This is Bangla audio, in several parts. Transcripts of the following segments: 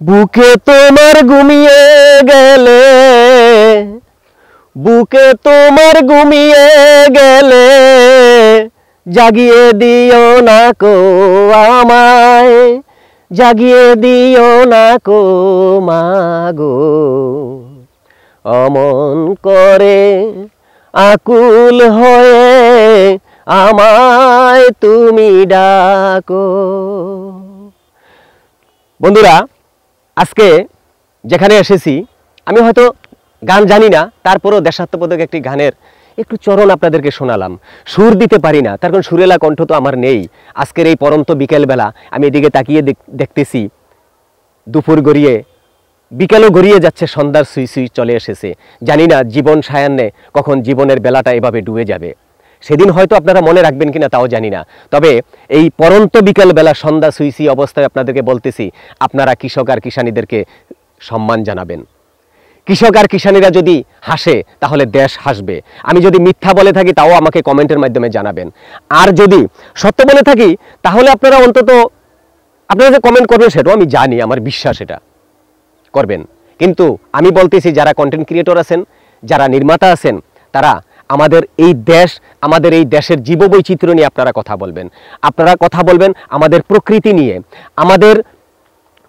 বুকে তোমার ঘুমিয়ে গেলে, বুকে তোমার ঘুমিয়ে গেলে জাগিয়ে দিও না কো আমায়, জাগিয়ে দিও না কো মাগো। অমন করে আকুল হয়ে আমায় তুমি ডাকো। বন্ধুরা, আজকে যেখানে এসেছি আমি হয়তো গান জানি না, তারপরেও দেশাত্মবোধক একটি গানের একটু চরণ আপনাদেরকে শোনালাম। সুর দিতে পারি না, তার কারণ সুরেলা কণ্ঠ তো আমার নেই। আজকের এই পরন্ত বিকেলবেলা আমি এদিকে তাকিয়ে দেখতেছি দুপুর গড়িয়ে, বিকেলও গড়িয়ে যাচ্ছে, সন্ধ্যার সুই সুই চলে এসেছে। জানি না জীবন সায়ান্নে কখন জীবনের বেলাটা এভাবে ডুবে যাবে। সেদিন হয়তো আপনারা মনে রাখবেন কিনা তাও জানি না। তবে এই পরন্ত বিকেলবেলা সন্ধ্যা সুই সুই অবস্থায় আপনাদেরকে বলতেছি, আপনারা কৃষক আর কিষানীদেরকে সম্মান জানাবেন। কৃষক আর কিষানীরা যদি হাসে তাহলে দেশ হাসবে। আমি যদি মিথ্যা বলে থাকি তাও আমাকে কমেন্টের মাধ্যমে জানাবেন। আর যদি সত্য বলে থাকি তাহলে আপনারা অন্তত আপনারা যে কমেন্ট করবেন সেটাও আমি জানি, আমার বিশ্বাস এটা করবেন। কিন্তু আমি বলতেছি, যারা কন্টেন্ট ক্রিয়েটর আছেন, যারা নির্মাতা আছেন, তারা আমাদের এই দেশ, আমাদের এই দেশের জীববৈচিত্র্য নিয়ে আপনারা কথা বলবেন। আপনারা কথা বলবেন আমাদের প্রকৃতি নিয়ে, আমাদের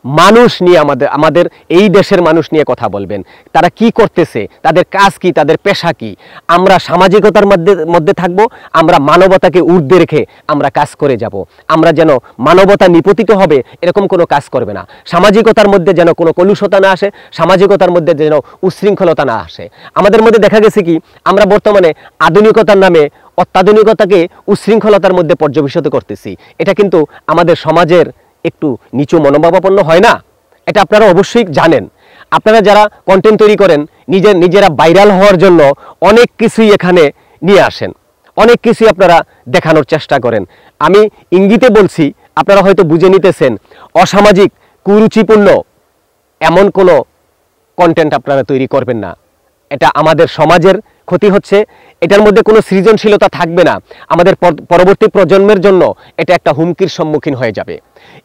মানুষ নিয়ে, আমাদের এই দেশের মানুষ নিয়ে কথা বলবেন। তারা কি করতেছে, তাদের কাজ কি, তাদের পেশা কি। আমরা সামাজিকতার মধ্যে থাকব, আমরা মানবতাকে ঊর্ধ্বে রেখে আমরা কাজ করে যাব। আমরা যেন মানবতা নিপতিত হবে এরকম কোনো কাজ করবে না। সামাজিকতার মধ্যে যেন কোনো কলুষতা না আসে, সামাজিকতার মধ্যে যেন উচ্ছৃঙ্খলতা না আসে। আমাদের মধ্যে দেখা গেছে কি, আমরা বর্তমানে আধুনিকতার নামে অত্যাধুনিকতাকে উচ্ছৃঙ্খলতার মধ্যে পর্যবেসিত করতেছি। এটা কিন্তু আমাদের সমাজের একটু নিচু মনোভাবাপন্ন হয় না? এটা আপনারা অবশ্যই জানেন। আপনারা যারা কন্টেন্ট তৈরি করেন, নিজেরা ভাইরাল হওয়ার জন্য অনেক কিছুই এখানে নিয়ে আসেন, অনেক কিছুই আপনারা দেখানোর চেষ্টা করেন। আমি ইঙ্গিতে বলছি, আপনারা হয়তো বুঝে নিতেছেন। অসামাজিক, কুরুচিপূর্ণ এমন কোনো কন্টেন্ট আপনারা তৈরি করবেন না। এটা আমাদের সমাজের ক্ষতি হচ্ছে, এটার মধ্যে কোনো সৃজনশীলতা থাকবে না। আমাদের পরবর্তী প্রজন্মের জন্য এটা একটা হুমকির সম্মুখীন হয়ে যাবে।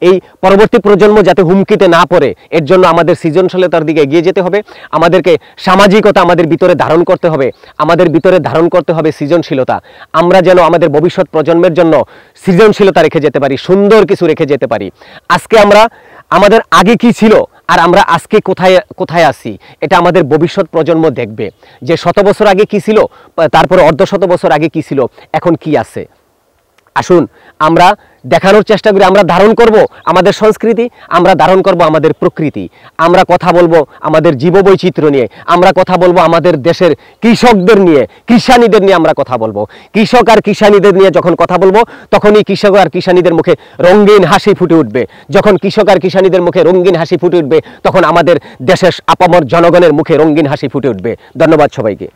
এই পরবর্তী প্রজন্ম যাতে হুমকিতে না পড়ে, এর জন্য আমাদের সৃজনশীলতার দিকে এগিয়ে যেতে হবে। আমাদেরকে সামাজিকতা আমাদের ভিতরে ধারণ করতে হবে, আমাদের ভিতরে ধারণ করতে হবে সৃজনশীলতা। আমরা যেন আমাদের ভবিষ্যৎ প্রজন্মের জন্য সৃজনশীলতা রেখে যেতে পারি, সুন্দর কিছু রেখে যেতে পারি। আজকে আমরা আমাদের আগে কি ছিল আর আমরা আজকে কোথায় আছি, এটা আমাদের ভবিষ্যৎ প্রজন্ম দেখবে। যে 100 বছর আগে কি ছিল, তারপরে অর্ধশত বছর আগে কি ছিল, এখন কি আছে। আসুন আমরা দেখানোর চেষ্টা করি, আমরা ধারণ করব আমাদের সংস্কৃতি, আমরা ধারণ করব আমাদের প্রকৃতি। আমরা কথা বলবো আমাদের জীববৈচিত্র্য নিয়ে, আমরা কথা বলবো আমাদের দেশের কৃষকদের নিয়ে, কিষানীদের নিয়ে আমরা কথা বলবো। কৃষক আর কিষানীদের নিয়ে যখন কথা বলবো, তখনই কৃষক আর কিষানীদের মুখে রঙিন হাসি ফুটে উঠবে। যখন কৃষক আর কিষানীদের মুখে রঙিন হাসি ফুটে উঠবে, তখন আমাদের দেশের আপামর জনগণের মুখে রঙিন হাসি ফুটে উঠবে। ধন্যবাদ সবাইকে।